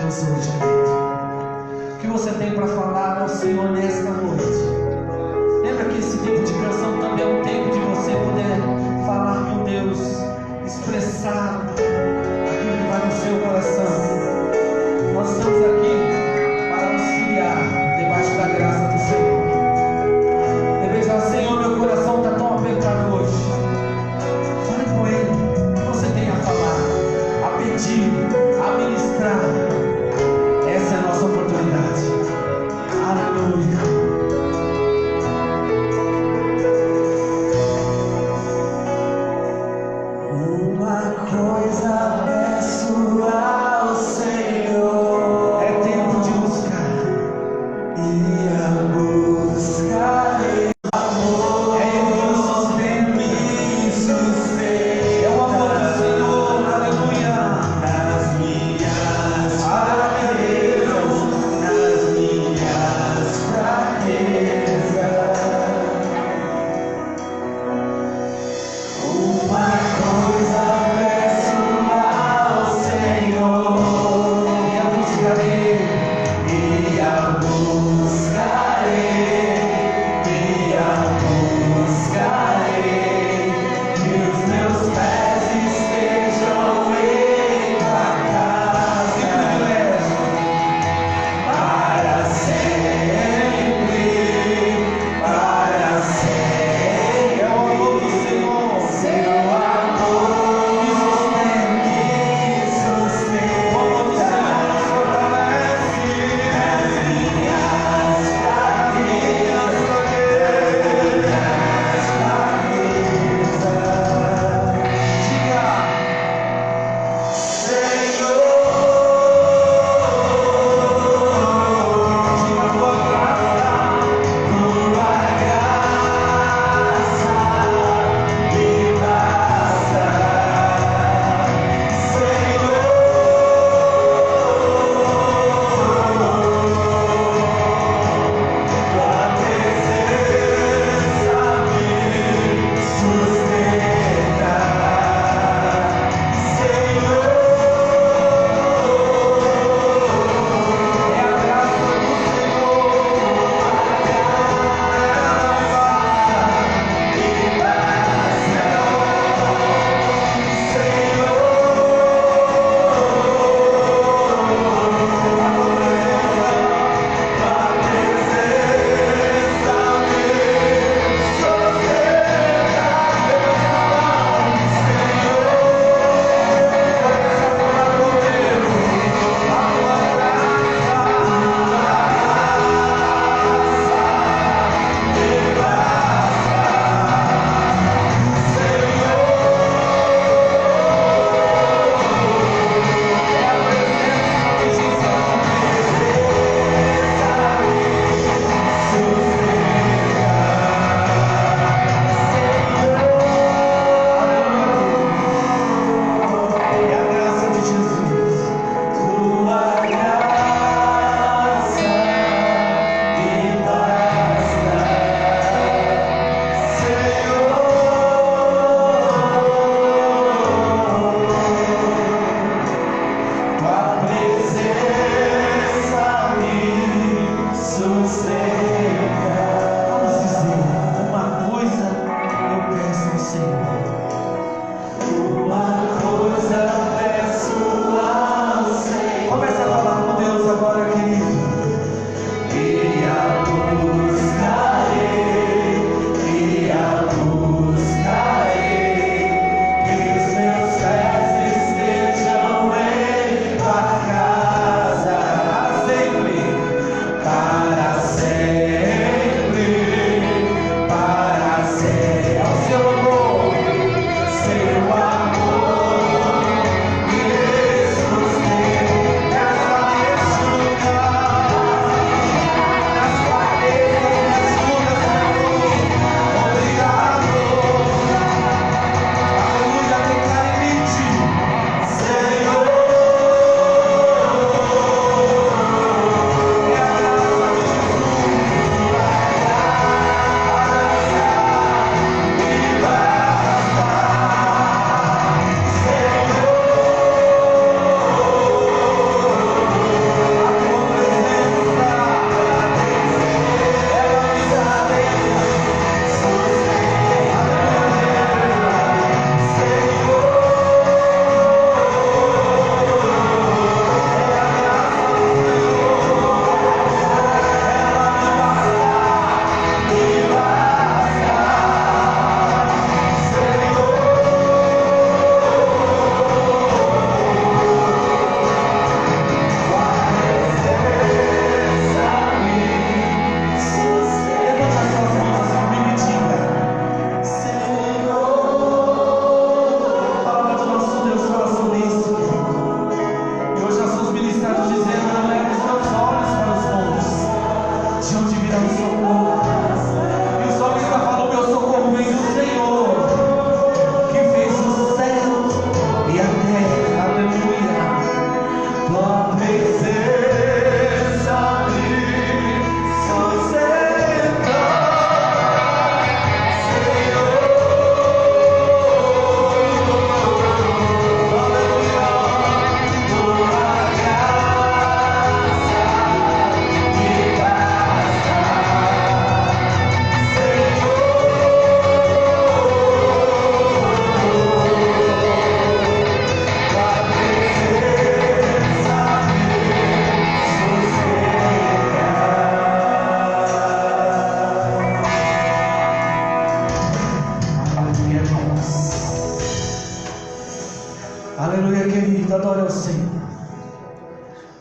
Deus hoje, querido. O que você tem para falar ao Senhor nesta noite? Lembra que esse tempo de canção também é um tempo de você poder falar com Deus, expressar aquilo que vai no seu coração. Nós estamos aqui para auxiliar debaixo da graça do Senhor. Deve dizer, Senhor, meu coração está tão apertado hoje. Fale com Ele. O que você tem a falar, a pedir, a ministrar? Essa é a nossa oportunidade. Aleluia. Uma coisa peço ao Senhor.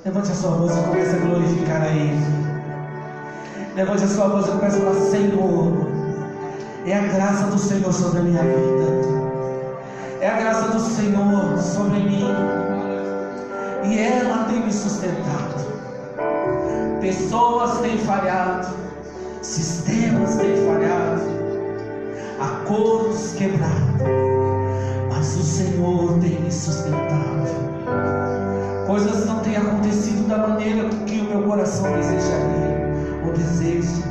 Levante a sua voz e comece a glorificar a Ele. Levante a sua voz e comece a falar: Senhor, é a graça do Senhor sobre a minha vida, é a graça do Senhor sobre mim, e ela tem me sustentado. Pessoas têm falhado, sistemas têm falhado, acordos quebrados, mas o Senhor tem me sustentado. Coisas não têm acontecido da maneira que o meu coração desejaria ou deseja,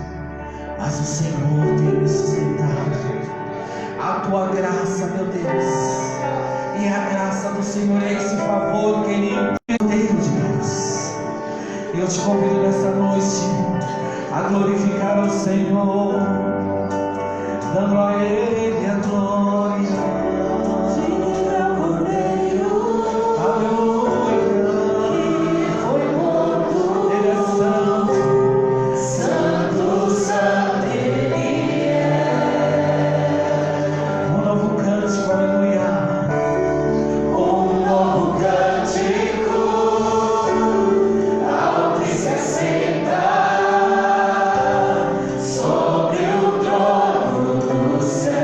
mas o Senhor tem me sustentado. A tua graça, meu Deus, e a graça do Senhor é esse favor, querido, Deus de Deus. Eu te convido nessa noite a glorificar ao Senhor, dando a Ele a glória. Sobre o trono do céu.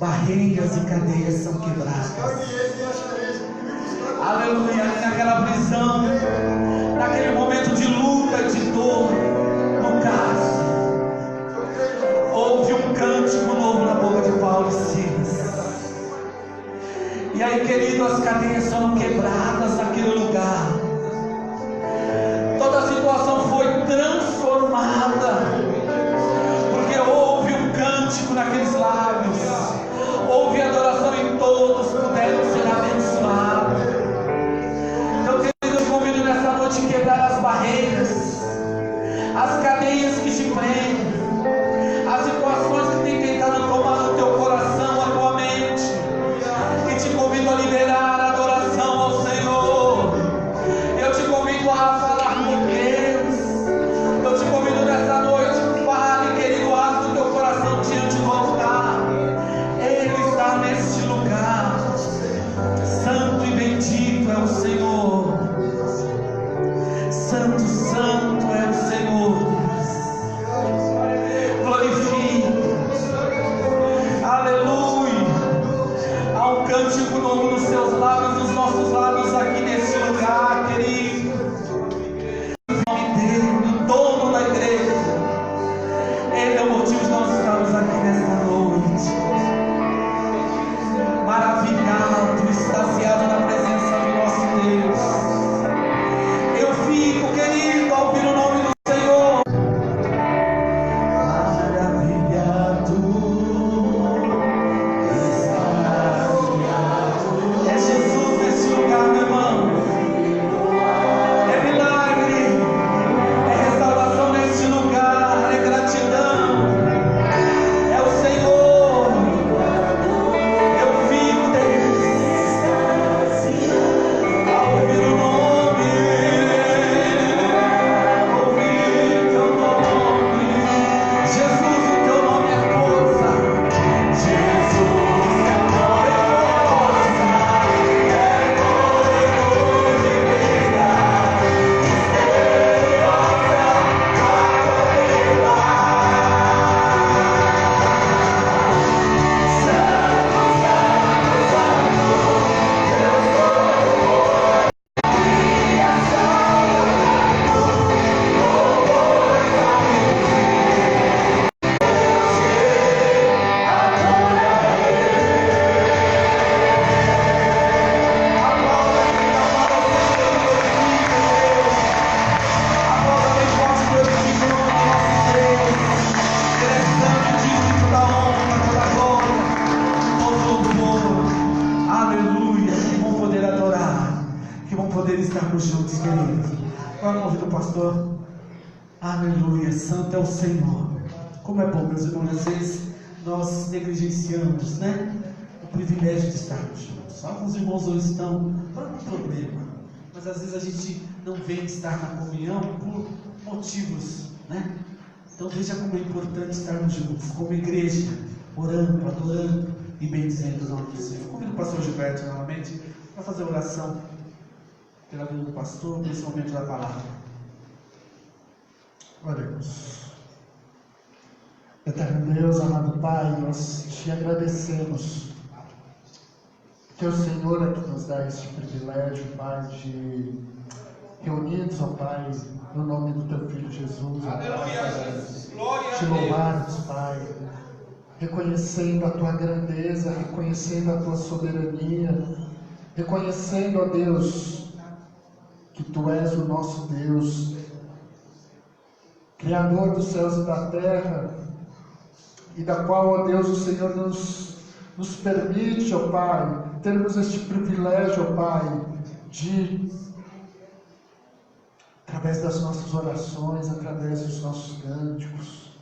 barreiras e cadeias são quebradas. Aleluia, naquela prisão, naquele momento de luta e de dor, no caso, houve um cântico novo na boca de Paulo e Silas. E aí, querido, as cadeias foram quebradas naquele lugar. Toda a situação foi transformada, porque houve um cântico naqueles lábios, houve adoração e todos puderam ser abençoados. Então, querido, eu convido nessa noite a quebrar as barreiras, as cadeias que te prendem, as situações que têm tentado tomar o teu coração, a tua mente, e te convido a liberar a adoração ao Senhor. Eu te convido a falar com Deus. Eu te convido nessa noite, fale, querido, abre o teu coração diante do altar. Ele está neste lugar. Santo e bendito é o Senhor. Santo, santo é o Senhor. Aleluia, há um cântico novo nos seus lábios, nos nossos lábios aqui nesse lugar, querido. Em nome dele, o dono da igreja, ele é o motivo de nós estarmos aqui nesta noite, maravilhado, extasiado na presença do nosso Deus. Eu fico, querido, ao ouvir o nome do Senhor. Aleluia, santo é o Senhor. Como é bom, meus irmãos, às vezes nós negligenciamos, né, o privilégio de estarmos juntos. Alguns irmãos hoje estão por algum problema, mas às vezes a gente não vem estar na comunhão por motivos, né? Então veja como é importante estarmos juntos, como igreja, orando, adorando e bendizendo o nome do Senhor. Convido o pastor Gilberto novamente para fazer oração pela vida do pastor, nesse momento da palavra. Oremos. Eterno Deus, amado Pai, nós te agradecemos que o Senhor é que nos dá este privilégio, Pai, de reunidos, ó Pai, no nome do Teu Filho Jesus, ó Pai, te louvarmos, Pai, reconhecendo a Tua grandeza, reconhecendo a Tua soberania, reconhecendo, ó Deus, que Tu és o nosso Deus, Criador dos céus e da terra, e da qual, ó Deus, o Senhor nos permite, ó Pai, termos este privilégio, ó Pai, de, através das nossas orações, através dos nossos cânticos,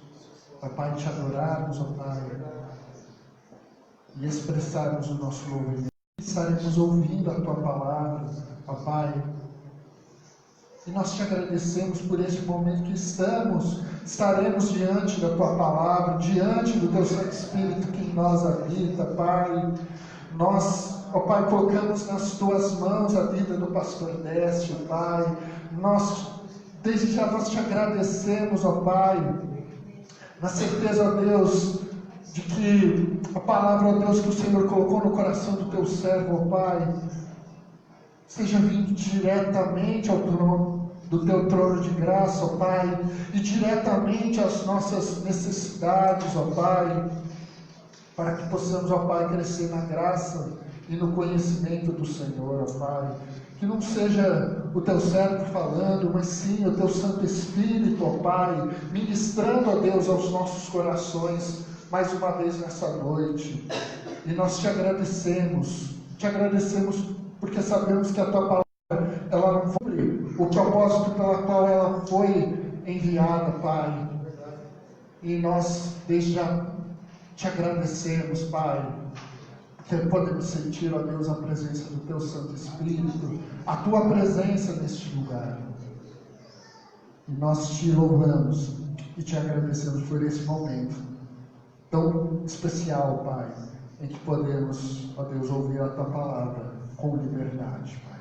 ó Pai, te adorarmos, ó Pai, e expressarmos o nosso louvor. Estaremos ouvindo a Tua palavra, ó Pai, e nós te agradecemos por este momento que estaremos diante da Tua palavra, diante do Teu Santo Espírito que em nós habita, Pai. Nós, ó Pai, colocamos nas Tuas mãos a vida do pastor Décio, Pai. Nós, desde já, nós te agradecemos, ó Pai, na certeza, ó Deus, de que a palavra, ó Deus, que o Senhor colocou no coração do teu servo, ó Pai, seja vindo diretamente ao trono, do teu trono de graça, ó Pai, e diretamente às nossas necessidades, ó Pai, para que possamos, ó Pai, crescer na graça e no conhecimento do Senhor, ó Pai. Que não seja o teu servo falando, mas sim o teu Santo Espírito, ó Pai, ministrando, ó Deus, aos nossos corações, mais uma vez nessa noite. E nós te agradecemos porque sabemos que a tua palavra, ela não foi o propósito pela qual ela foi enviada, Pai. E nós desde já te agradecemos, Pai, porque podemos sentir, ó Deus, a presença do teu Santo Espírito, a tua presença neste lugar. E nós te louvamos e te agradecemos por esse momento tão especial, Pai, em que podemos, ó Deus, ouvir a tua palavra com liberdade, Pai.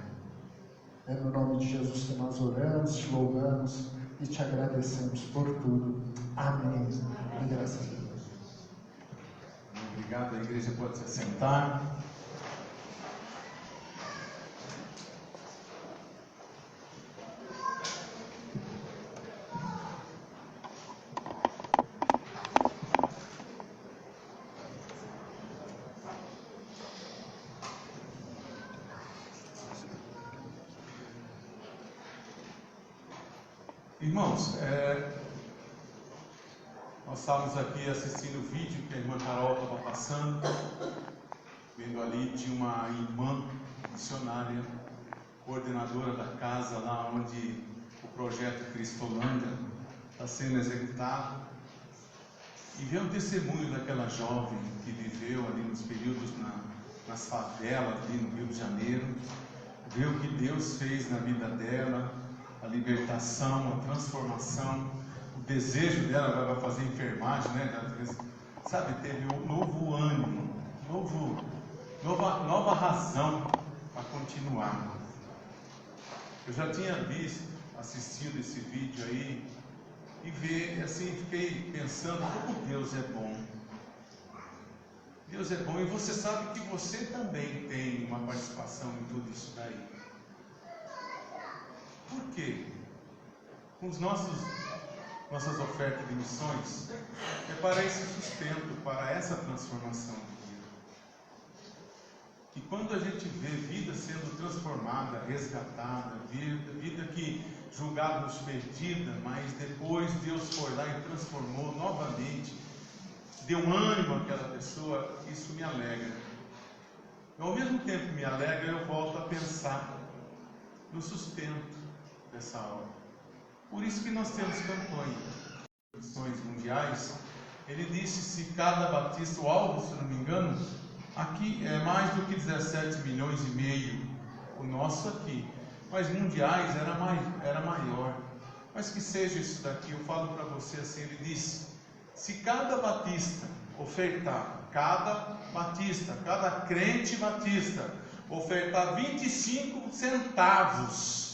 É no nome de Jesus que nós oramos, te louvamos e te agradecemos por tudo. Amém. E graças a Deus. Obrigado, a igreja pode se assentar. Irmãos, nós estávamos aqui assistindo o vídeo que a irmã Carol estava passando, vendo ali de uma irmã missionária, coordenadora da casa lá onde o projeto Cristolândia está sendo executado, e ver o testemunho daquela jovem que viveu ali nos períodos nas favelas ali no Rio de Janeiro, ver o que Deus fez na vida dela, a libertação, a transformação, o desejo dela. Ela vai fazer enfermagem, né? Sabe, teve um novo ânimo, nova razão para continuar. Eu já tinha assistido esse vídeo aí, e fiquei pensando como Deus é bom. Deus é bom, e você sabe que você também tem uma participação em tudo isso daí. Por quê? Com nossas ofertas de missões, é para esse sustento, para essa transformação de vida. E quando a gente vê vida sendo transformada, resgatada, vida que julgávamos perdida, mas depois Deus foi lá e transformou novamente, deu ânimo àquela pessoa, isso me alegra. E ao mesmo tempo que me alegra, eu volto a pensar no sustento dessa obra. Por isso que nós temos campanha, missões mundiais. Ele disse, se cada batista, o alvo, se não me engano, aqui é mais do que 17 milhões e meio, o nosso aqui, mas mundiais era maior. Mas que seja isso daqui, eu falo para você assim, ele disse, se cada batista ofertar, cada crente batista ofertar 25 centavos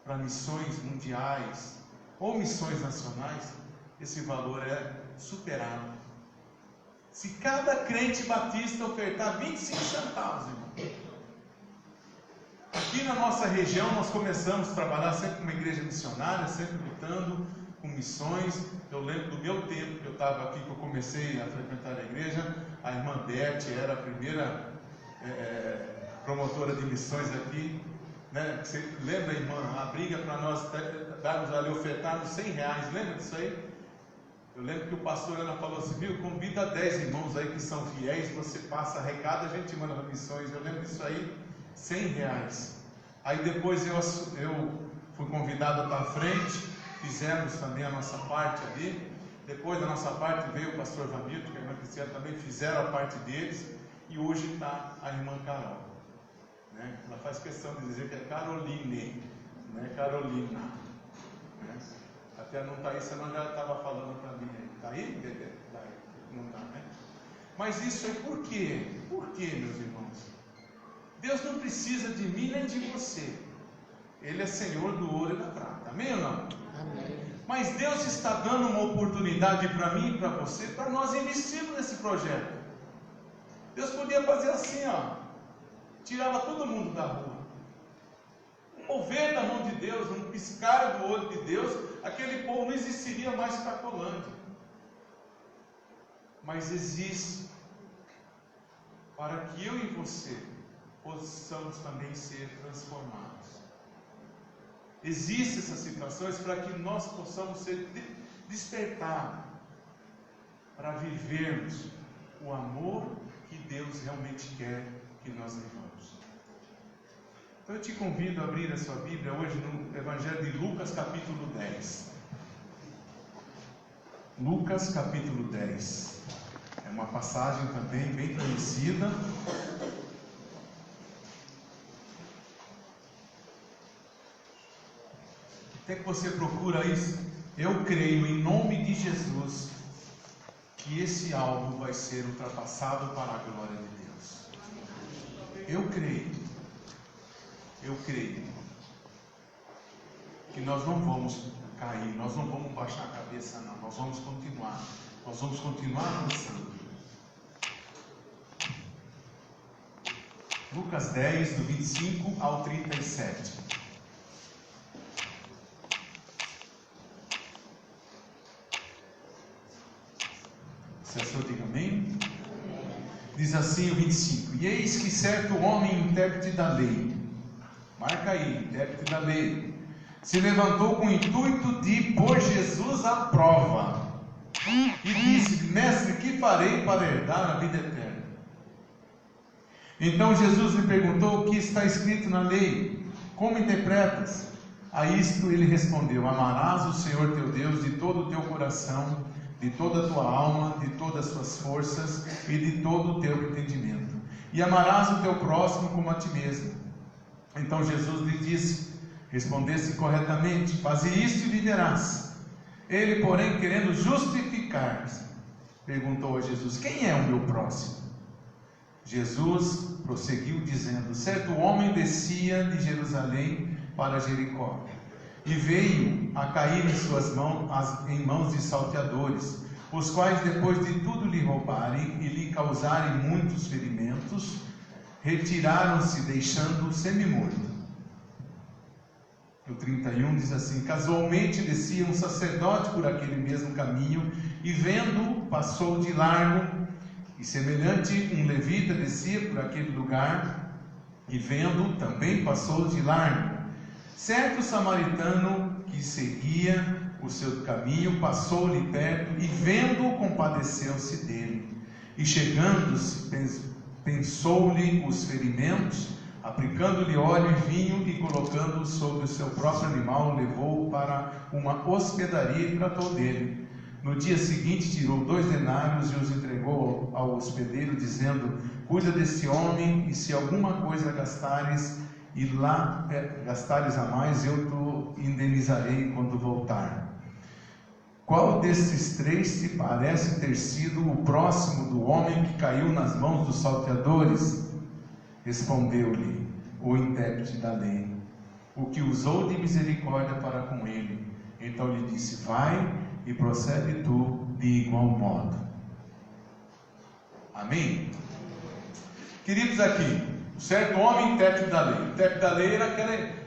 para missões mundiais ou missões nacionais, esse valor é superado. Se cada crente batista ofertar 25 centavos, irmão. Aqui na nossa região nós começamos a trabalhar sempre com uma igreja missionária, sempre lutando com missões. Eu lembro do meu tempo que eu estava aqui, que eu comecei a frequentar a igreja, a irmã Beth era a primeira promotora de missões aqui. Né? Você lembra, irmã, a briga para nós darmos ali, ofertarmos R$100, lembra disso aí? Eu lembro que o pastor Ana falou assim, viu, convida 10 irmãos aí que são fiéis, você passa recado, a gente manda para missões. Eu lembro disso aí, R$100. Aí depois eu fui convidado para frente, fizemos também a nossa parte ali. Depois da nossa parte veio o pastor Ramiro, que a irmã Cristiana também fizeram a parte deles, e hoje está a irmã Carol. Né? Ela faz questão de dizer que é Caroline, não é Carolina. Né? Até não está aí, senão já estava falando para mim. Está aí, bebê? Tá aí. Não está, né? Mas isso é por quê? Por quê, meus irmãos? Deus não precisa de mim nem de você. Ele é Senhor do ouro e da prata. Amém ou não? Amém. Mas Deus está dando uma oportunidade para mim e para você, para nós investirmos nesse projeto. Deus podia fazer assim, ó, tirava todo mundo da rua. Um mover da mão de Deus, um piscar do olho de Deus, aquele povo não existiria mais Cracolândia. Mas existe, para que eu e você possamos também ser transformados. Existem essas situações para que nós possamos ser despertados para vivermos o amor que Deus realmente quer que nós vivamos. Então eu te convido a abrir a sua Bíblia hoje no Evangelho de Lucas, capítulo 10. Lucas, capítulo 10. É uma passagem também bem conhecida. Até que você procura isso. Eu creio em nome de Jesus que esse alvo vai ser ultrapassado para a glória de Deus. Eu creio que nós não vamos cair, nós não vamos baixar a cabeça não, nós vamos continuar avançando. Lucas 10, do 25 ao 37. Se achou, diga amém. Diz assim o 25: E eis que certo homem, intérprete da lei, marca aí, intérprete da lei, se levantou com o intuito de pôr Jesus à prova, e disse: Mestre, que farei para herdar a vida eterna? Então Jesus lhe perguntou: O que está escrito na lei? Como interpretas? A isto ele respondeu: Amarás o Senhor teu Deus de todo o teu coração, de toda a tua alma, de todas as tuas forças e de todo o teu entendimento, e amarás o teu próximo como a ti mesmo. Então Jesus lhe disse: Respondeste corretamente, faze isto e viverás. Ele, porém, querendo justificar-se, perguntou a Jesus: Quem é o meu próximo? Jesus prosseguiu dizendo: Certo homem descia de Jerusalém para Jericó, e veio a cair em mãos de salteadores, os quais, depois de tudo lhe roubarem e lhe causarem muitos ferimentos, retiraram-se, deixando-o semi-morto. No 31 diz assim: Casualmente descia um sacerdote por aquele mesmo caminho, e vendo-o, passou de largo. E semelhante um levita descia por aquele lugar, e vendo-o, também passou de largo. Certo samaritano que seguia o seu caminho passou-lhe perto, e vendo-o, compadeceu-se dele, e chegando-se, pensou-lhe os ferimentos, aplicando-lhe óleo e vinho, e colocando-o sobre o seu próprio animal, levou-o para uma hospedaria e tratou dele. No dia seguinte tirou 2 denários e os entregou ao hospedeiro, dizendo: Cuida deste homem, e se alguma coisa gastares a mais, eu te indenizarei quando voltar. Qual destes 3 te parece ter sido o próximo do homem que caiu nas mãos dos salteadores? Respondeu-lhe o intérprete da lei: O que usou de misericórdia para com ele. Então lhe disse: Vai e procede tu de igual modo. Amém? Queridos, aqui, o certo homem, intérprete da lei. O intérprete da lei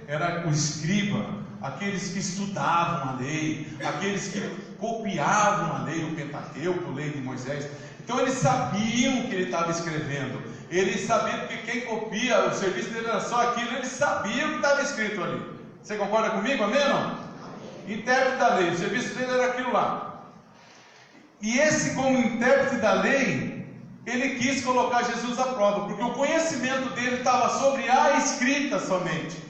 era o escriba, aqueles que estudavam a lei, aqueles que copiavam a lei, o Pentateuco, a lei de Moisés. Então eles sabiam o que ele estava escrevendo. Eles sabiam que quem copia, o serviço dele era só aquilo, eles sabiam o que estava escrito ali. Você concorda comigo? Amém ou não? Intérprete da lei, o serviço dele era aquilo lá. E esse, como intérprete da lei, ele quis colocar Jesus à prova, porque o conhecimento dele estava sobre a escrita somente.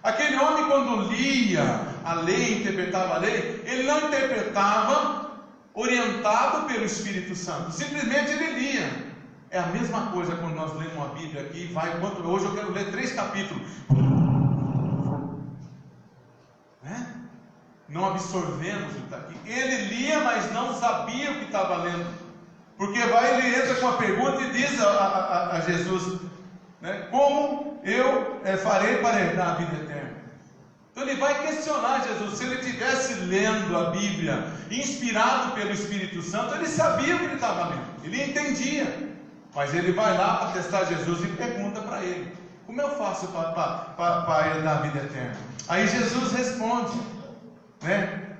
Aquele homem, quando lia a lei, interpretava a lei, ele não interpretava orientado pelo Espírito Santo, simplesmente ele lia. É a mesma coisa quando nós lemos a Bíblia aqui, hoje eu quero ler 3 capítulos, né? Não absorvemos o que está aqui. Ele lia, mas não sabia o que estava lendo, porque ele entra com a pergunta e diz a Jesus, né? Como eu farei para herdar a vida eterna? Então ele vai questionar Jesus. Se ele estivesse lendo a Bíblia, inspirado pelo Espírito Santo, ele sabia o que ele estava lendo, ele entendia. Mas ele vai lá para testar Jesus e pergunta para ele: como eu faço para herdar a vida eterna? Aí Jesus responde, né?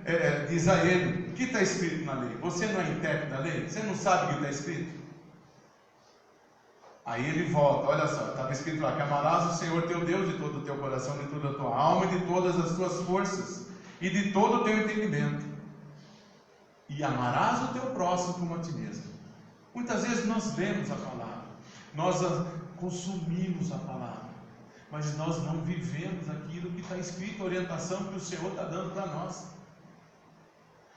Diz a ele: o que está escrito na lei? Você não é intérprete da lei? Você não sabe o que está escrito? Aí ele volta, olha só, estava escrito lá que amarás o Senhor teu Deus de todo o teu coração, de toda a tua alma, e de todas as tuas forças, e de todo o teu entendimento, e amarás o teu próximo como a ti mesmo. Muitas vezes nós lemos a palavra, nós consumimos a palavra, mas nós não vivemos aquilo que está escrito, a orientação que o Senhor está dando para nós,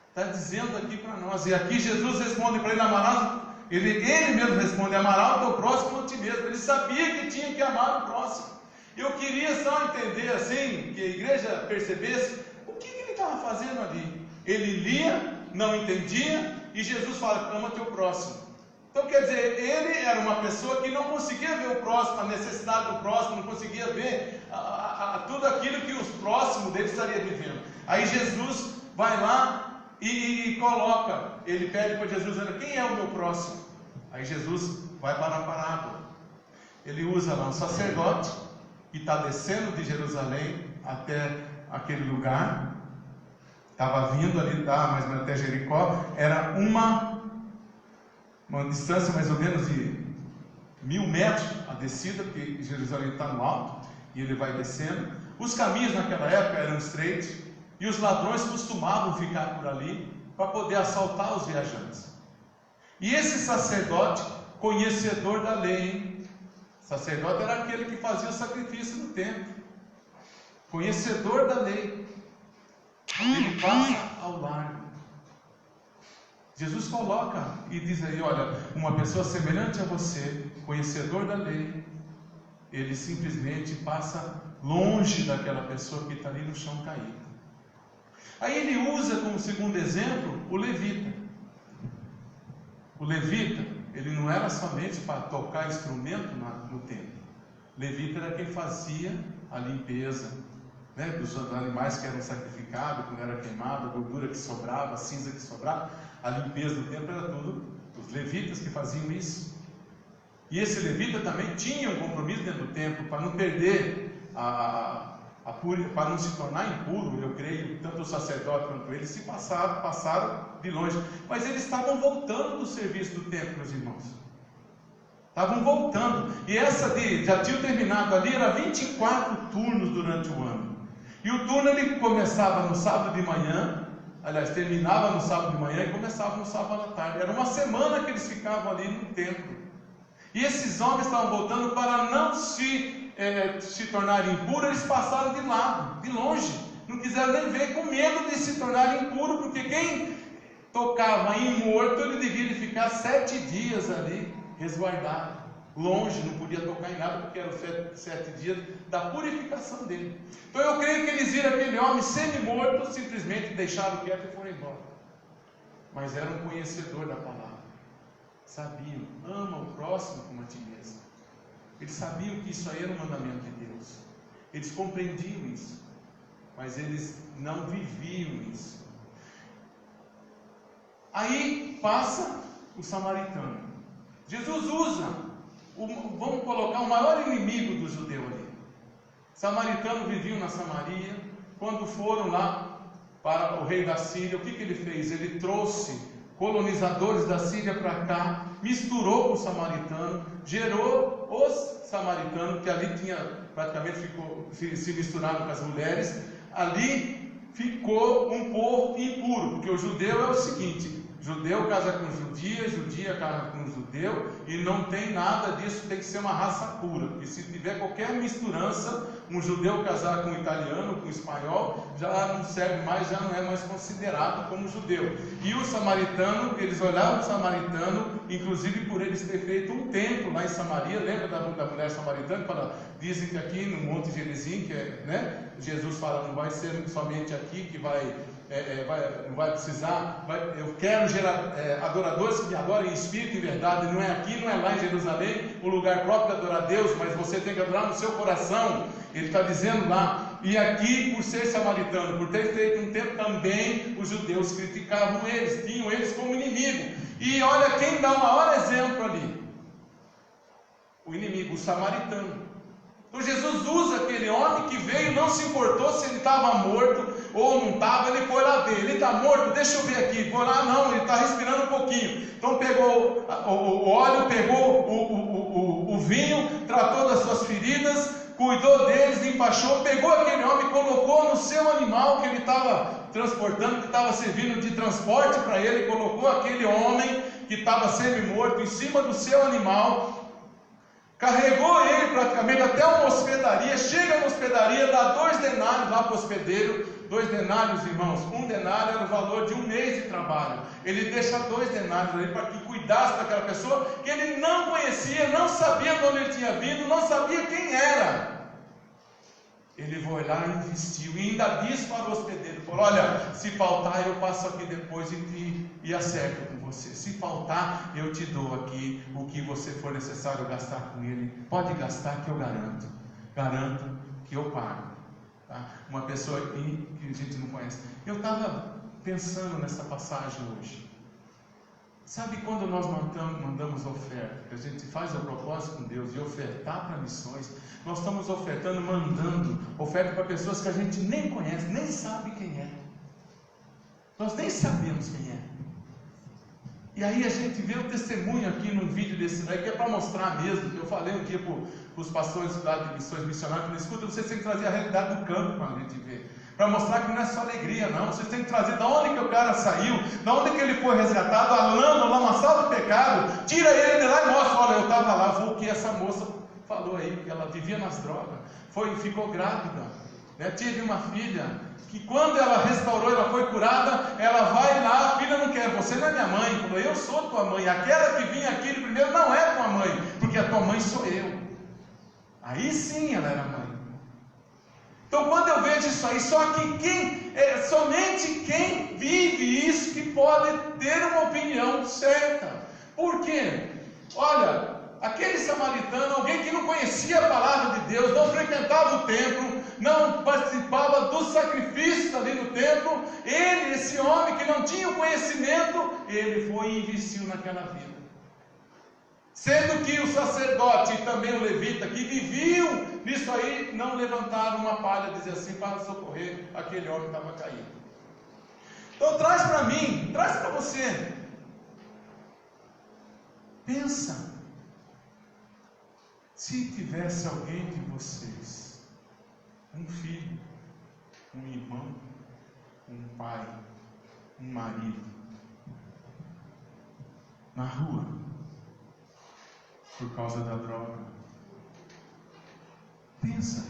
está dizendo aqui para nós. E aqui Jesus responde para ele: amarás. Ele mesmo responde: amarás o teu próximo como a ti mesmo. Ele sabia que tinha que amar o próximo. Eu queria só entender assim, que a igreja percebesse o que ele estava fazendo ali. Ele lia, não entendia, e Jesus fala: ama teu próximo. Então quer dizer, ele era uma pessoa que não conseguia ver o próximo, a necessidade do próximo, não conseguia ver tudo aquilo que os próximos dele estaria vivendo. Aí Jesus vai lá e coloca, ele pede para Jesus: quem é o meu próximo? Aí Jesus vai para a parábola. Ele usa lá um sacerdote que está descendo de Jerusalém até aquele lugar, estava vindo ali, mais ou menos até Jericó. Era uma distância mais ou menos de 1000 metros a descida, porque Jerusalém está no alto, e ele vai descendo. Os caminhos naquela época eram estreitos, e os ladrões costumavam ficar por ali para poder assaltar os viajantes. E esse sacerdote, conhecedor da lei, hein? Sacerdote era aquele que fazia o sacrifício no templo, conhecedor da lei, ele passa ao largo. Jesus coloca e diz aí: olha, uma pessoa semelhante a você, conhecedor da lei, ele simplesmente passa longe daquela pessoa que está ali no chão caído. Aí ele usa como segundo exemplo o levita. O levita, ele não era somente para tocar instrumento no templo. O levita era quem fazia a limpeza, né, dos animais que eram sacrificados, quando era queimado, a gordura que sobrava, a cinza que sobrava. A limpeza do templo era tudo os levitas que faziam isso. E esse levita também tinha um compromisso dentro do templo para não perder para não se tornar impuro. Eu creio, tanto o sacerdote quanto ele passaram de longe, mas eles estavam voltando do serviço do templo, meus irmãos. Estavam voltando, e já tinha terminado ali, era 24 turnos durante o ano. E o turno ele começava no sábado de manhã, aliás, terminava no sábado de manhã e começava no sábado à tarde. Era uma semana que eles ficavam ali no templo. E esses homens estavam voltando para não se tornarem impuros. Eles passaram de lado, de longe, não quiseram nem ver, com medo de se tornarem impuros, porque quem tocava em morto, ele devia ficar 7 dias ali, resguardado, longe, não podia tocar em nada, porque eram 7 dias da purificação dele. Então eu creio que eles viram aquele homem semi-morto, simplesmente deixaram quieto e foram embora. Mas era um conhecedor da palavra, sabiam: ama o próximo como a ti mesmo. Eles sabiam que isso aí era um mandamento de Deus, eles compreendiam isso, mas eles não viviam isso. Aí passa o samaritano. Jesus usa, vamos colocar, o maior inimigo do judeu ali. Samaritano viviam na Samaria. Quando foram lá para o rei da Síria, o que ele fez? Ele trouxe colonizadores da Síria para cá, misturou com o samaritano, gerou os samaritanos, que ali praticamente se misturaram com as mulheres. Ali ficou um povo impuro, porque o judeu é o seguinte: judeu casa com judia, judia casa com judeu, e não tem nada disso, tem que ser uma raça pura, porque se tiver qualquer misturança, um judeu casar com um italiano, com um espanhol, já não serve mais, já não é mais considerado como judeu. E o samaritano, eles olhavam o samaritano, inclusive por eles ter feito um templo lá em Samaria. Lembra da mulher samaritana? Dizem que aqui no Monte Gerizim, Jesus fala: não vai ser somente aqui que não vai precisar, eu quero adoradores que me adorem em espírito e em verdade. Não é aqui, não é lá em Jerusalém, o lugar próprio de adorar a Deus, mas você tem que adorar no seu coração. Ele está dizendo lá E aqui, por ser samaritano, por ter feito um tempo também, os judeus criticavam eles, tinham eles como inimigo. E olha quem dá o maior exemplo ali: o inimigo, o samaritano. Então Jesus usa aquele homem que veio, não se importou se ele estava morto ou não estava, ele foi lá ver. Ele está morto? Deixa eu ver aqui. Foi lá, não, ele está respirando um pouquinho. Então pegou o óleo, pegou o vinho, tratou das suas feridas, cuidou deles, empachou, pegou aquele homem, colocou no seu animal que ele estava transportando, que estava servindo de transporte para ele, colocou aquele homem que estava semi-morto em cima do seu animal, carregou ele praticamente até uma hospedaria, chega na hospedaria, dá 2 denários lá para o hospedeiro. 2 denários, irmãos, 1 denário era o valor de um mês de trabalho. Ele deixa 2 denários ali para que cuidasse daquela pessoa que ele não conhecia, não sabia de onde ele tinha vindo, não sabia quem era. Ele foi lá e investiu, e ainda disse para o hospedeiro, falou: olha, se faltar eu passo aqui depois e acerto com você. Se faltar, eu te dou aqui o que você for necessário gastar com ele. Pode gastar que eu garanto que eu pago. Tá? Uma pessoa aqui que a gente não conhece. Eu estava pensando nessa passagem hoje. Sabe quando nós mandamos oferta, que a gente faz o propósito com Deus de ofertar para missões, nós estamos ofertando, mandando oferta para pessoas que a gente nem conhece, nem sabe quem é. Nós nem sabemos quem é. E aí a gente vê o testemunho aqui num vídeo desse daí, que é para mostrar mesmo, que eu falei um dia para os pastores lá de missões missionárias, que escuta, vocês têm que trazer a realidade do campo para a gente ver. Para mostrar que não é só alegria, não. Vocês têm que trazer de onde que o cara saiu, de onde que ele foi resgatado, a lama, o lamaçal do pecado. Tira ele de lá e mostra: olha, eu estava lá, foi o que essa moça falou aí, que ela vivia nas drogas, ficou grávida, né? Tive uma filha, que quando ela restaurou, ela foi curada, ela vai lá, a filha não quer, você não é minha mãe. Falou: eu sou tua mãe, aquela que vinha aqui primeiro não é tua mãe, porque a tua mãe sou eu. Aí sim ela era mãe. Então quando eu vejo isso aí, somente quem vive isso que pode ter uma opinião certa. Por quê? Olha, aquele samaritano, alguém que não conhecia a palavra de Deus, não frequentava o templo, não participava dos sacrifícios ali no templo, esse homem que não tinha o conhecimento, ele foi e investiu naquela vida. Sendo que o sacerdote e também o levita que viviam nisso aí, não levantaram uma palha, dizer assim, para socorrer aquele homem que estava caído. Então traz para mim, traz para você. Pensa, se tivesse alguém de vocês, um filho, um irmão, um pai, um marido, na rua, por causa da droga, pensa,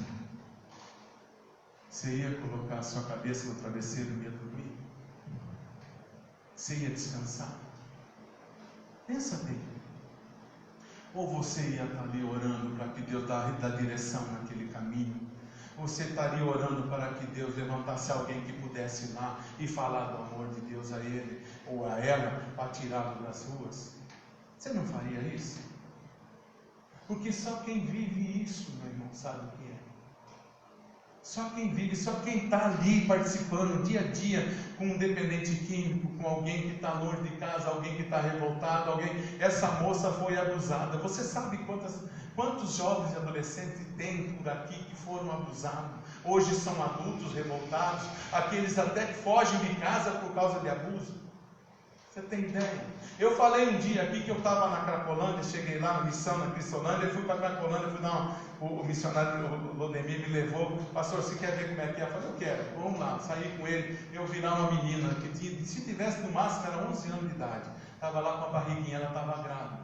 você ia colocar a sua cabeça no travesseiro e ia dormir? Você ia descansar? Pensa bem. Ou você ia estar ali orando para que Deus dê direção naquele caminho? Você estaria orando para que Deus levantasse alguém que pudesse ir lá e falar do amor de Deus a ele ou a ela para tirá-lo das ruas? Você não faria isso? Porque só quem vive isso, meu irmão, sabe o que é. Só quem vive, só quem está ali participando dia a dia com um dependente químico, com alguém que está longe de casa, alguém que está revoltado, essa moça foi abusada. Você sabe quantos jovens e adolescentes tem por aqui que foram abusados? Hoje são adultos revoltados, aqueles até que fogem de casa por causa de abuso. Você tem ideia? Eu falei um dia aqui que eu estava na Cracolândia, cheguei lá na missão, na Cristolândia, fui para a Cracolândia, o missionário Lodemir me levou: pastor, você quer ver como é que é? Eu falei: eu quero, vamos lá, saí com ele. Eu vi lá uma menina que se tivesse no máximo era 11 anos de idade, estava lá com a barriguinha, ela estava grávida,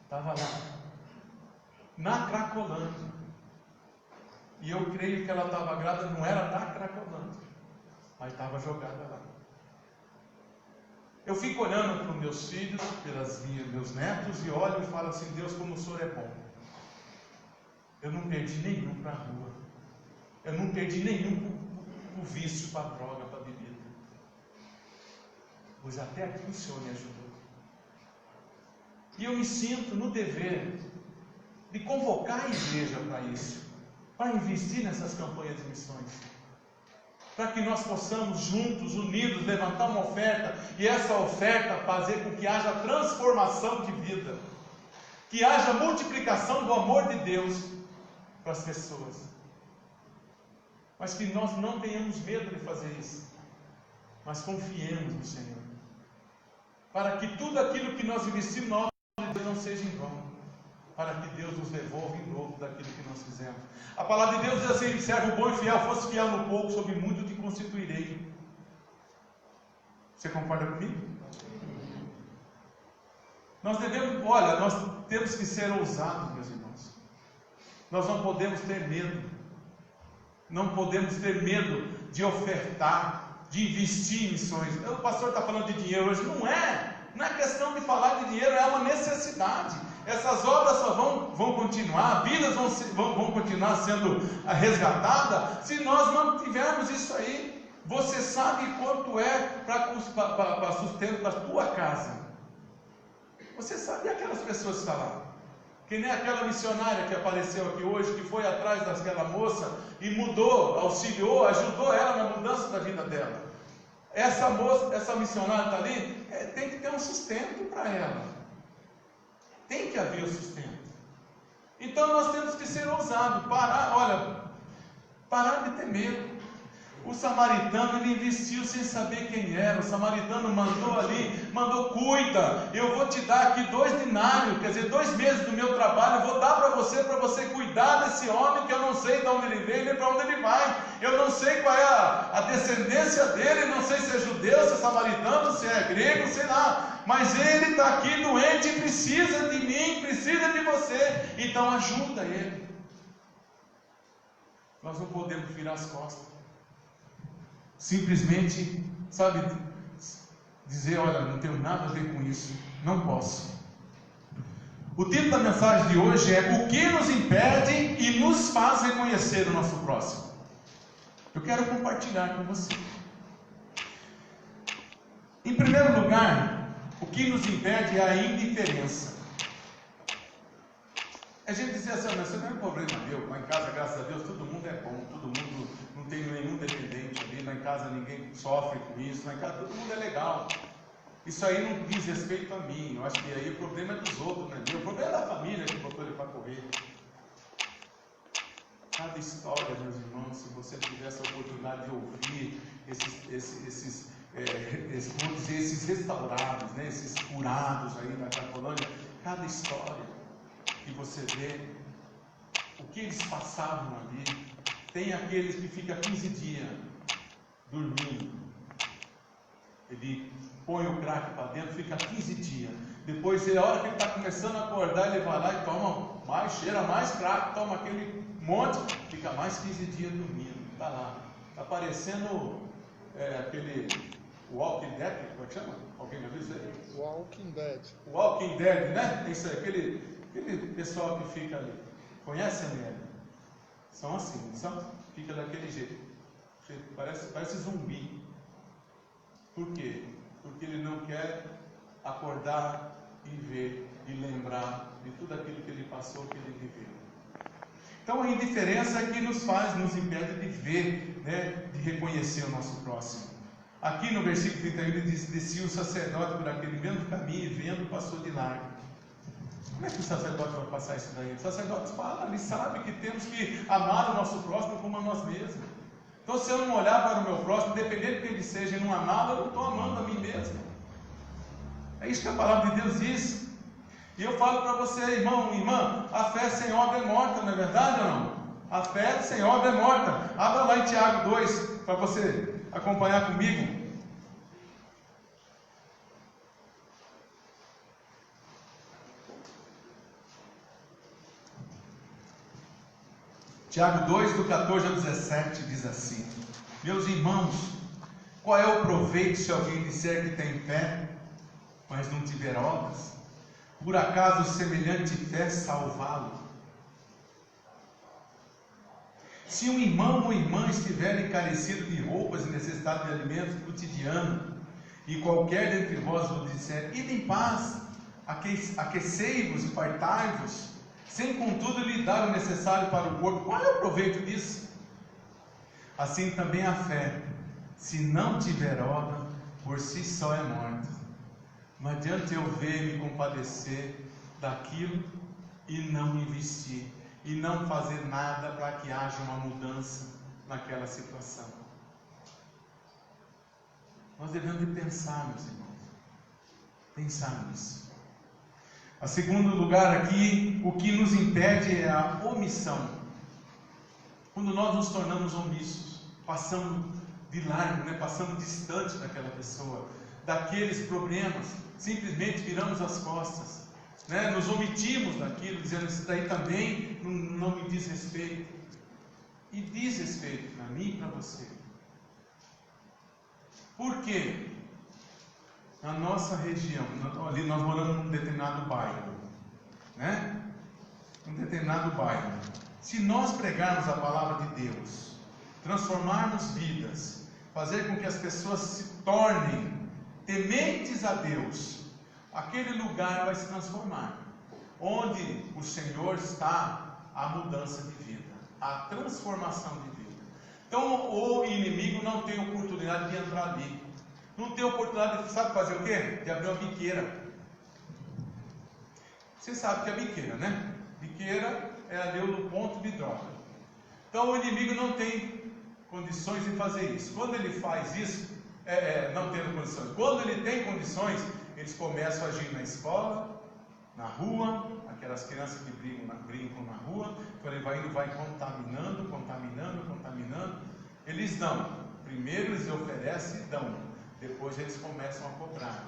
estava lá, na Cracolândia, e eu creio que ela estava grávida, não era da Cracolândia, mas estava jogada lá. Eu fico olhando para os meus filhos, meus netos, e olho e falo assim: Deus, como o Senhor é bom. Eu não perdi nenhum para a rua. Eu não perdi nenhum para o vício, para a droga, para a bebida. Pois até aqui o Senhor me ajudou. E eu me sinto no dever de convocar a igreja para isso. para investir nessas campanhas de missões. Para que nós possamos juntos, unidos, levantar uma oferta, e essa oferta fazer com que haja transformação de vida, que haja multiplicação do amor de Deus para as pessoas. Mas que nós não tenhamos medo de fazer isso, mas confiemos no Senhor, para que tudo aquilo que nós investimos na obra de Deus não seja em vão, para que Deus nos devolva em dobro daquilo que nós fizemos. A palavra de Deus diz assim: servo bom e fiel, fosse fiel no pouco, sobre muito te constituirei. Você concorda comigo? Nós temos que ser ousados, meus irmãos. Nós não podemos ter medo. Não podemos ter medo de ofertar, de investir em missões. O pastor está falando de dinheiro hoje. Não é questão de falar de dinheiro, é uma necessidade. Essas obras só vão continuar, vidas vão continuar sendo resgatadas, se nós mantivermos isso aí. Você sabe quanto é para sustento da tua casa. Você sabe aquelas pessoas que estão lá. Que nem aquela missionária que apareceu aqui hoje, que foi atrás daquela moça e mudou, auxiliou, ajudou ela na mudança da vida dela. Essa missionária está ali, tem que ter um sustento para ela. Tem que haver o sustento. Então nós temos que ser ousados, parar de ter medo. O samaritano, ele investiu sem saber quem era. O samaritano mandou, cuida, eu vou te dar aqui 2 denários, quer dizer, 2 meses do meu trabalho, eu vou dar para você cuidar desse homem, que eu não sei de onde ele veio, nem para onde ele vai, eu não sei qual é a descendência dele, não sei se é judeu, se é samaritano, se é grego, sei lá, mas ele está aqui doente e precisa de mim, precisa de você, então ajuda ele. Nós não podemos virar as costas. Simplesmente, dizer, olha, não tenho nada a ver com isso, não posso. O título da mensagem de hoje é: o que nos impede e nos faz reconhecer o nosso próximo. Eu quero compartilhar com você. Em primeiro lugar, o que nos impede é a indiferença. A gente diz assim: mas isso não é um problema meu, lá em casa, graças a Deus, todo mundo é bom, todo mundo não tem nenhum dependente ali, lá em casa ninguém sofre com isso, lá em casa todo mundo é legal. Isso aí não diz respeito a mim, eu acho que aí o problema é dos outros, não é meu, o problema é da família que botou ele para correr. Cada história, meus irmãos, se você tivesse a oportunidade de ouvir esses restaurados, né, esses curados aí na Cracolândia, cada história que você vê, o que eles passavam ali. Tem aqueles que ficam 15 dias dormindo, ele põe o crack para dentro, fica 15 dias, depois a hora que ele está começando a acordar, ele vai lá e toma mais, cheira mais crack, toma aquele monte, fica mais 15 dias dormindo, está lá, está parecendo aquele Walking Dead, como é que chama? Alguém já viu isso aí? Walking Dead. Walking Dead, né? Isso aí, aquele pessoal que fica ali, conhece a mulher? São assim, não são? Fica daquele jeito, parece zumbi. Por quê? Porque ele não quer acordar e ver e lembrar de tudo aquilo que ele passou, que ele viveu. Então a indiferença é que nos impede de ver, né, de reconhecer o nosso próximo. Aqui no versículo 31 ele diz: descia o sacerdote por aquele mesmo caminho e vendo, passou de largo. Como é que o sacerdote vai passar isso daí? O sacerdote fala, ele sabe que temos que amar o nosso próximo como a nós mesmos. Então, se eu não olhar para o meu próximo, independente de que ele seja, e não amá-lo, eu não estou amando a mim mesmo. É isso que a palavra de Deus diz. E eu falo para você, irmão, irmã, a fé sem obra é morta, não é verdade ou não? A fé sem obra é morta. Abra lá em Tiago 2, para você acompanhar comigo. Tiago 2, do 14 ao 17, diz assim: meus irmãos, qual é o proveito se alguém disser que tem fé, mas não tiver obras? Por acaso semelhante fé salvá-lo? Se um irmão ou irmã estiver encarecido de roupas e necessitado de alimentos cotidianos, e qualquer dentre vós vos disser: ide em paz, aquecei-vos e fartai-vos, sem contudo lhe dar o necessário para o corpo, qual é o proveito disso? Assim também a fé, se não tiver obra, por si só é morta. Não adianta eu ver me compadecer daquilo e não investir, e não fazer nada para que haja uma mudança naquela situação. Nós devemos de pensar, meus irmãos, pensar nisso. A segundo lugar aqui, o que nos impede é a omissão. Quando nós nos tornamos omissos, passamos de largo, passamos distante daquela pessoa, daqueles problemas, simplesmente viramos as costas, nos omitimos daquilo, dizendo, isso daí também não me diz respeito. E diz respeito para mim e para você. Por quê? Na nossa região, ali nós moramos num determinado bairro, um determinado bairro. Se nós pregarmos a palavra de Deus, transformarmos vidas, fazer com que as pessoas se tornem tementes a Deus, aquele lugar vai se transformar. Onde o Senhor está, a mudança de vida, a transformação de vida. Então o inimigo não tem oportunidade de entrar ali. Não tem oportunidade de, sabe fazer o quê? De abrir uma biqueira. Você sabe que é biqueira, né? Biqueira é ali o ponto de droga. Então o inimigo não tem condições de fazer isso. Quando ele faz isso, não tendo condições. Quando ele tem condições, eles começam a agir na escola, na rua, aquelas crianças que brincam na rua. Então ele vai contaminando. Eles dão. Primeiro eles oferecem e dão. Depois eles começam a cobrar.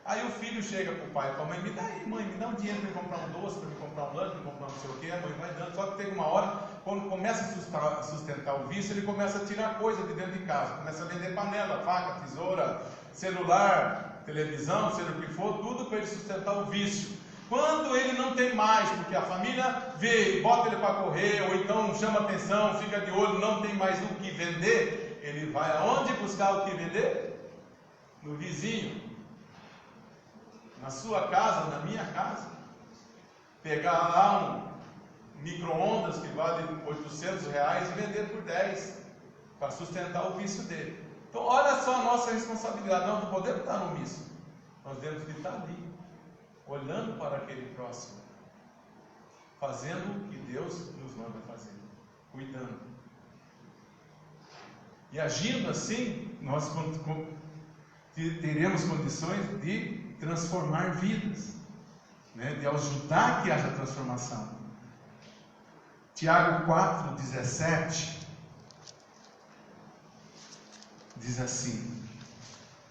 Aí o filho chega para o pai e para a mãe, me dá aí, mãe, me dá um dinheiro para me comprar um doce, para me comprar um lanche, para me comprar não sei o que. A mãe vai dando. Só que tem uma hora, quando começa a sustentar o vício, ele começa a tirar coisa de dentro de casa. Começa a vender panela, faca, tesoura, celular, televisão, seja o que for, tudo para ele sustentar o vício. Quando ele não tem mais, porque a família vê e bota ele para correr, ou então chama atenção, fica de olho, não tem mais o que vender, ele vai aonde buscar o que vender? No vizinho, na sua casa, na minha casa. Pegar lá um micro-ondas que vale R$800 e vender por 10 para sustentar o vício dele. Então olha só a nossa responsabilidade. Nós não podemos estar no omisso, nós devemos de estar ali, olhando para aquele próximo, fazendo o que Deus nos manda fazer, cuidando. E agindo assim, nós teremos condições de transformar vidas, de ajudar que haja transformação. Tiago 4,17 diz assim: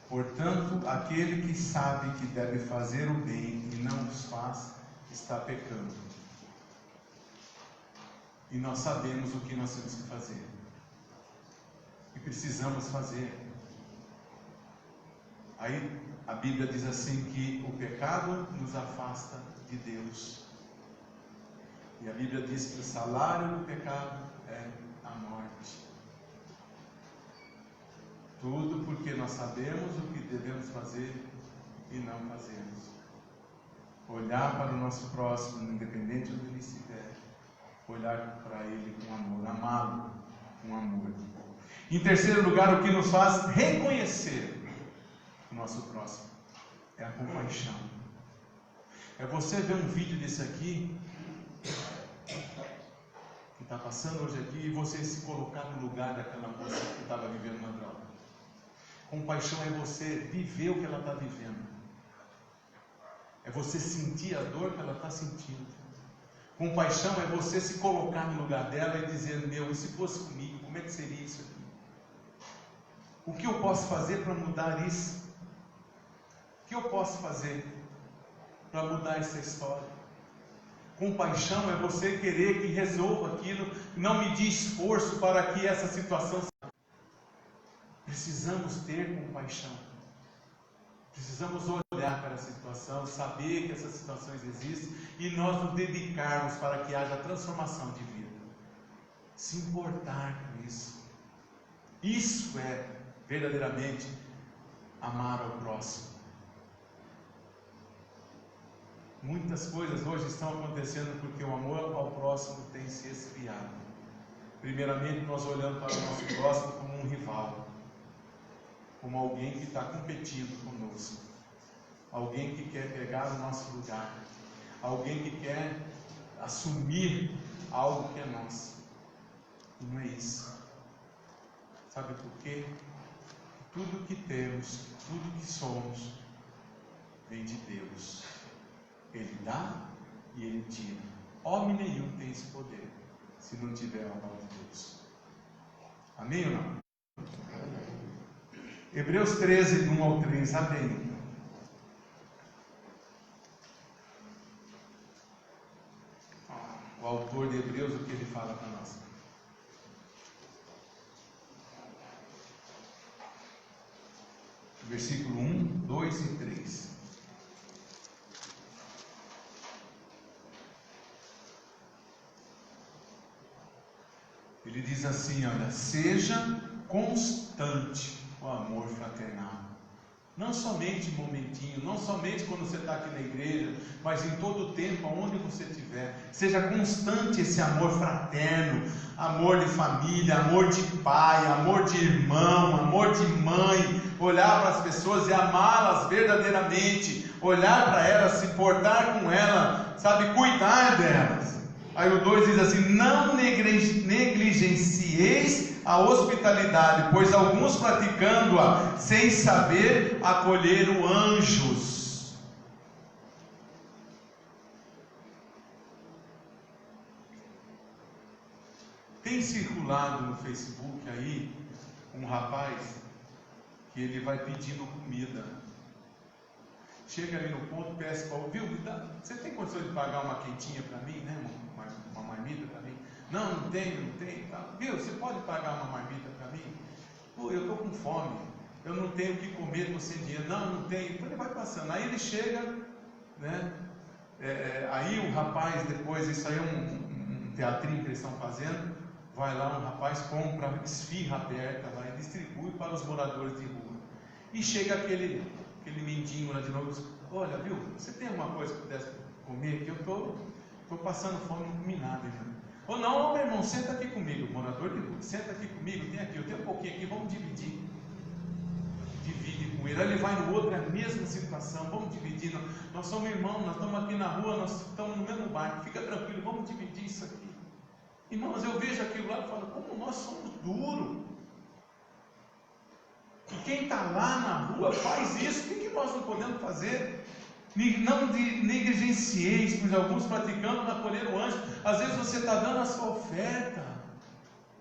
portanto, aquele que sabe que deve fazer o bem e não os faz, está pecando. E nós sabemos o que nós temos que fazer, e precisamos fazer. Aí a Bíblia diz assim que o pecado nos afasta de Deus. E a Bíblia diz que o salário do pecado é a morte. Tudo porque nós sabemos o que devemos fazer e não fazemos. Olhar para o nosso próximo, independente de onde ele estiver. Olhar para ele com amor, amá-lo com amor. Em terceiro lugar, o que nos faz reconhecer o nosso próximo é a compaixão. É você ver um vídeo desse aqui, que está passando hoje aqui, e você se colocar no lugar daquela moça que estava vivendo uma droga. Compaixão é você viver o que ela está vivendo, é você sentir a dor que ela está sentindo. Compaixão é você se colocar no lugar dela e dizer, meu, e se fosse comigo, como é que seria isso aqui? O que eu posso fazer para mudar isso? O que eu posso fazer para mudar essa história? Compaixão é você querer que resolva aquilo, não medir esforço para que essa situação. Precisamos ter compaixão. Precisamos olhar para a situação, saber que essas situações existem e nós nos dedicarmos para que haja transformação de vida. Se importar com isso. Isso é verdadeiramente amar ao próximo. Muitas coisas hoje estão acontecendo porque o amor ao próximo tem se esfriado. Primeiramente, nós olhamos para o nosso próximo como um rival, como alguém que está competindo conosco, alguém que quer pegar o nosso lugar, alguém que quer assumir algo que é nosso. E não é isso. Sabe por quê? Tudo que temos, tudo que somos, vem de Deus. Ele dá e Ele tira. Homem nenhum tem esse poder, se não tiver a mão de Deus. Amém ou não? Hebreus 13, 1 ao 3, amém. O autor de Hebreus, o que ele fala para nós? Versículo 1, 2 e 3. Ele diz assim, olha, seja constante o amor fraternal. Não somente um momentinho, não somente quando você está aqui na igreja, mas em todo o tempo, aonde você estiver. Seja constante esse amor fraterno, amor de família, amor de pai, amor de irmão, amor de mãe. Olhar para as pessoas e amá-las verdadeiramente, olhar para elas, se portar com elas, sabe, cuidar delas. Aí o 2 diz assim, não negligencieis a hospitalidade, pois alguns praticando-a sem saber acolheram anjos. Tem circulado no Facebook aí um rapaz que ele vai pedindo comida. Chega ali no ponto, peça para o viu, você tem condição de pagar uma quentinha para mim, né? Uma marmita para mim? Não tenho, tá. Viu, você pode pagar uma marmita para mim? Pô, eu estou com fome, eu não tenho o que comer, estou sem dinheiro. Não tenho. Então ele vai passando, aí ele chega, né? Aí o rapaz, depois, isso aí é um teatrinho que eles estão fazendo, vai lá, um rapaz compra esfirra aberta lá e distribui para os moradores de rua. E chega aquele mendigo lá de novo, olha, viu, você tem alguma coisa que pudesse comer? Que eu estou passando fome, não comi nada ainda. Ou não, meu irmão, senta aqui comigo, morador de rua, senta aqui comigo, tem aqui, eu tenho um pouquinho aqui, vamos dividir. Divide com ele, aí ele vai no outro, é a mesma situação, vamos dividir, nós somos irmãos, nós estamos aqui na rua, nós estamos no mesmo barco, fica tranquilo, vamos dividir isso aqui. Irmãos, eu vejo aquilo lá e falo, como nós somos duros. E quem está lá na rua faz isso, o que nós não podemos fazer? Não negligencieis, pois alguns praticando não acolheram o anjo. Às vezes você está dando a sua oferta,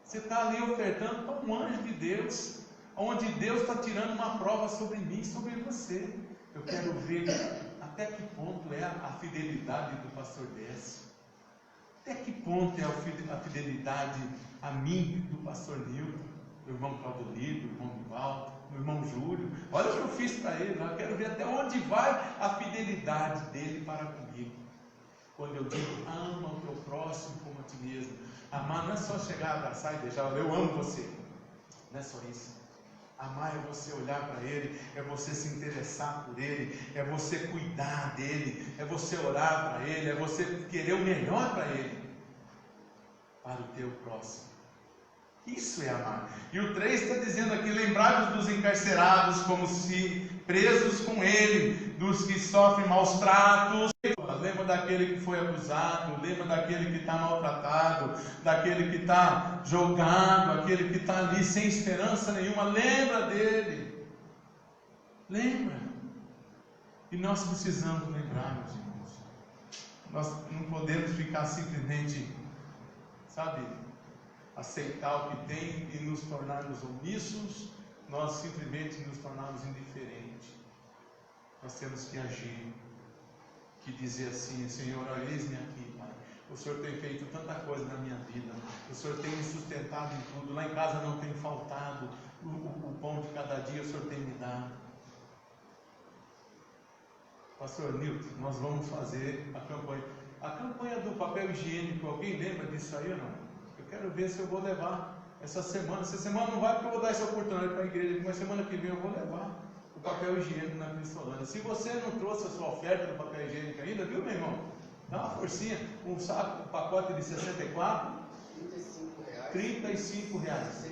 você está ali ofertando para um anjo de Deus, onde Deus está tirando uma prova sobre mim, sobre você. Eu quero ver até que ponto é a fidelidade do pastor Décio, até que ponto é a fidelidade a mim do pastor Nilton, do irmão Claudolito, do irmão Nivaldo, do irmão Júlio. Olha o que eu fiz para ele, eu quero ver até onde vai a fidelidade dele para comigo. Quando eu digo, ama o teu próximo como a ti mesmo. Amar não é só chegar, abraçar e beijar, eu amo você. Não é só isso. Amar é você olhar para ele, é você se interessar por ele, é você cuidar dele, é você orar para ele, é você querer o melhor para ele, para o teu próximo. Isso é amar. E o 3 está dizendo aqui, lembrai-vos dos encarcerados como se presos com ele, dos que sofrem maus tratos. Lembra daquele que foi abusado, lembra daquele que está maltratado, daquele que está jogado, aquele que está ali sem esperança nenhuma. Lembra dele. Lembra. E nós precisamos lembrar, meus irmãos. Nós não podemos ficar simplesmente, sabe, aceitar o que tem e nos tornarmos omissos, nós simplesmente nos tornarmos indiferentes. Nós temos que agir, que dizer assim, Senhor, eis-me aqui, Pai. O Senhor tem feito tanta coisa na minha vida, o Senhor tem me sustentado em tudo, lá em casa não tem faltado, o pão de cada dia o Senhor tem me dado. Pastor Nilton, nós vamos fazer a campanha do papel higiênico. Alguém lembra disso aí ou não? Eu quero ver se eu vou levar essa semana. Essa semana não vai porque eu vou dar essa oportunidade para a igreja, mas semana que vem eu vou levar o papel higiênico na Cristolândia. Se você não trouxe a sua oferta do papel higiênico ainda, viu, meu irmão? Dá uma forcinha, um saco, um pacote de 64, R$35.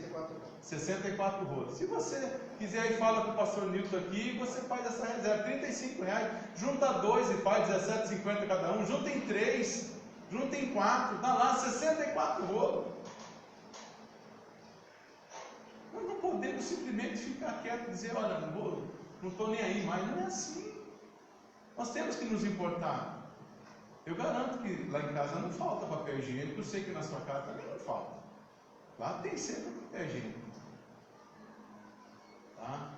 64 rolos. Se você quiser ir fala com o pastor Nilton aqui, você faz essa reserva, R$35. Junta 2 e faz R$17,50 cada um. Juntem 3, juntem 4, dá lá 64 rolos. Nós não podemos simplesmente ficar quieto e dizer, olha, não estou nem aí mais. Não é assim. Nós temos que nos importar. Eu garanto que lá em casa não falta papel higiênico, eu sei que na sua casa também não falta. Lá tem sempre papel higiênico. Tá?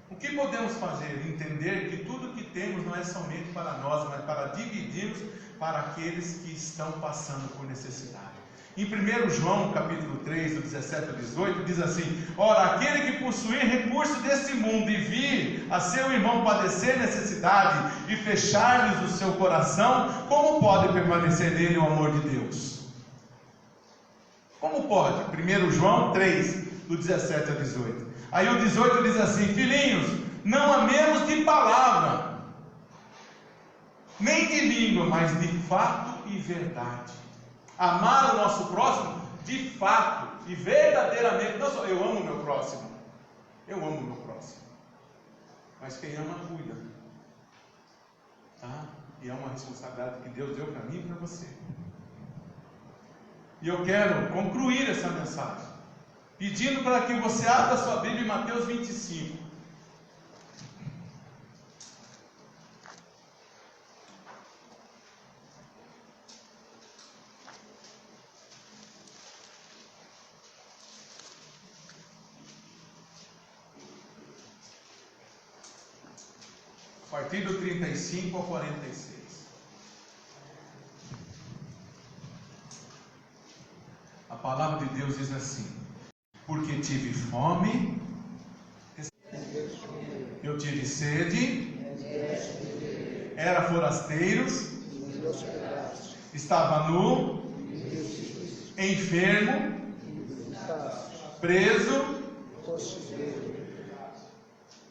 O que podemos fazer? Entender que tudo que temos não é somente para nós, mas para dividirmos para aqueles que estão passando por necessidade. Em 1 João, capítulo 3, do 17 ao 18, diz assim: ora, aquele que possuir recursos deste mundo e vir a seu irmão padecer necessidade e fechar-lhes o seu coração, como pode permanecer nele o amor de Deus? Como pode? 1 João 3, do 17 ao 18. Aí o 18 diz assim: filhinhos, não amemos de palavra, nem de língua, mas de fato e verdade. Amar o nosso próximo de fato e verdadeiramente. Não só eu amo o meu próximo, eu amo o meu próximo, mas quem ama cuida, tá? E é uma responsabilidade que Deus deu para mim e para você. E eu quero concluir essa mensagem pedindo para que você abra a sua Bíblia em Mateus 25. A partir do 35 ao 46. A palavra de Deus diz assim: porque tive fome, eu tive sede, era forasteiros, estava nu, enfermo, preso.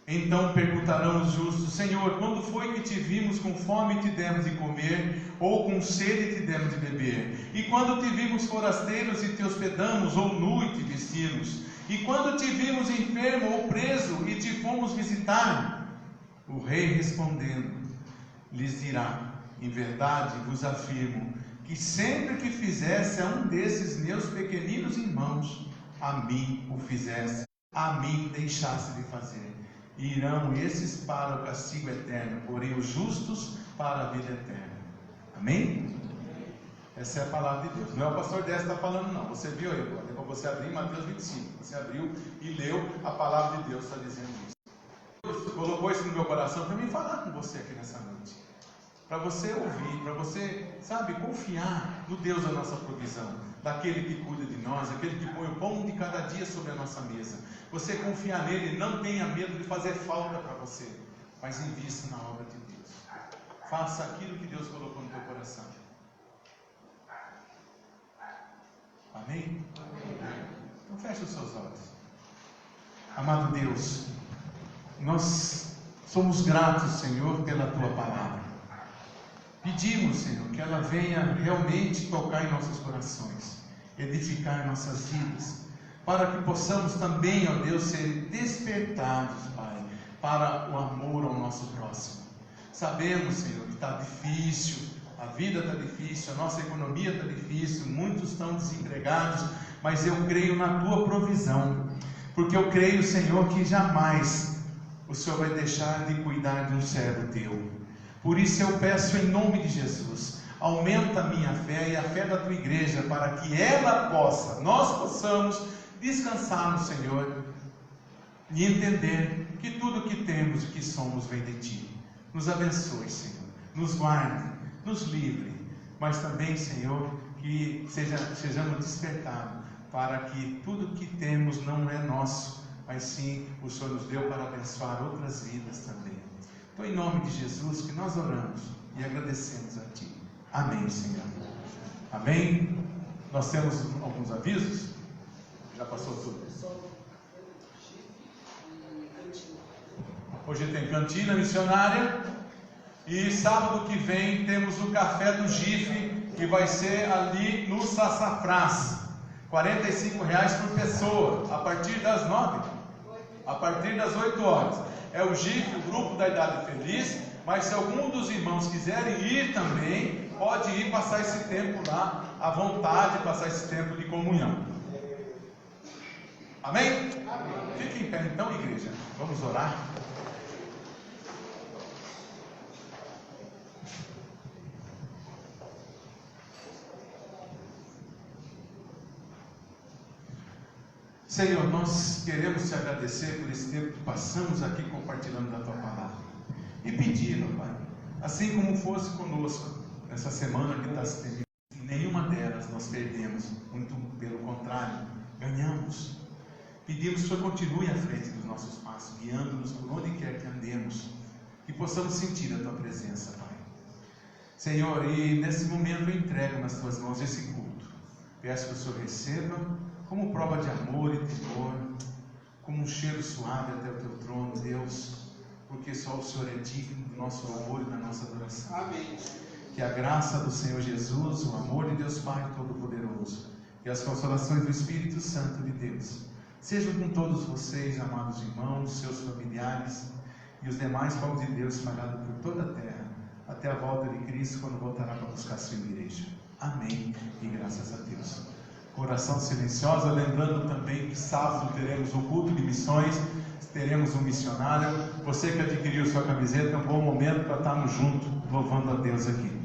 Então perguntarão os justos: Senhor, quando foi que te vimos com fome e te demos de comer, ou com sede e te demos de beber? E quando te vimos forasteiros e te hospedamos, ou nu e te vestimos? E quando te vimos enfermo ou preso e te fomos visitar? O rei respondendo lhes dirá: em verdade vos afirmo que sempre que fizesse a um desses meus pequeninos irmãos, a mim o fizesse, a mim deixasse de fazer. E irão esses para o castigo eterno, porém os justos para a vida eterna. Amém? Essa é a palavra de Deus. Não é o pastor Décio que está falando, não. Você viu aí agora? É para você abrir em Mateus 25. Você abriu e leu, a palavra de Deus está dizendo isso. Deus colocou isso no meu coração para mim falar com você aqui nessa noite. Para você ouvir, para você, sabe, confiar no Deus da nossa provisão, daquele que cuida de nós, aquele que põe o pão de cada dia sobre a nossa mesa. Você confiar nele, não tenha medo de fazer falta para você, mas invista na obra de Deus. Faça aquilo que Deus colocou no teu coração. Amém? Então feche os seus olhos. Amado Deus, nós somos gratos, Senhor, pela tua palavra. Pedimos, Senhor, que ela venha realmente tocar em nossos corações, edificar nossas vidas, para que possamos também, ó Deus, ser despertados, Pai, para o amor ao nosso próximo. Sabemos, Senhor, que está difícil, a vida está difícil, a nossa economia está difícil, muitos estão desempregados, mas eu creio na tua provisão, porque eu creio, Senhor, que jamais o Senhor vai deixar de cuidar de um servo teu. Por isso eu peço em nome de Jesus, aumenta a minha fé e a fé da tua igreja, para que ela possa, nós possamos descansar no Senhor e entender que tudo que temos e que somos vem de ti. Nos abençoe, Senhor, nos guarde, nos livre, mas também, Senhor, que sejamos despertados para que tudo que temos não é nosso, mas sim o Senhor nos deu para abençoar outras vidas também. Então, em nome de Jesus, que nós oramos e agradecemos a Ti. Amém, Senhor. Amém? Nós temos alguns avisos. Já passou tudo. Hoje tem cantina missionária. E sábado que vem temos o café do GIF, que vai ser ali no Sassafrás. R$45 por pessoa, a partir das 9, a partir das 8 horas. É o GIF, o Grupo da Idade Feliz, mas se algum dos irmãos quiserem ir também, pode ir passar esse tempo lá, à vontade, passar esse tempo de comunhão. Amém? Amém. Fique em pé então, igreja. Vamos orar. Senhor, nós queremos te agradecer por esse tempo que passamos aqui compartilhando da tua palavra. E pedir, ó Pai, assim como fosse conosco nessa semana que está se terminando, nenhuma delas nós perdemos, muito pelo contrário, ganhamos. Pedimos que o Senhor continue à frente dos nossos passos, guiando-nos por onde quer que andemos, que possamos sentir a tua presença, Pai. Senhor, e nesse momento eu entrego nas tuas mãos esse culto. Peço que o Senhor receba como prova de amor e temor, como um cheiro suave até o teu trono, Deus, porque só o Senhor é digno do nosso amor e da nossa adoração. Amém. Que a graça do Senhor Jesus, o amor de Deus Pai Todo-Poderoso e as consolações do Espírito Santo de Deus sejam com todos vocês, amados irmãos, seus familiares e os demais povos de Deus espalhados por toda a terra, até a volta de Cristo, quando voltará para buscar a sua igreja. Amém. E graças a Deus. Oração silenciosa, lembrando também que sábado teremos o culto de missões, teremos um missionário. Você que adquiriu sua camiseta, é um bom momento para estarmos juntos, louvando a Deus aqui.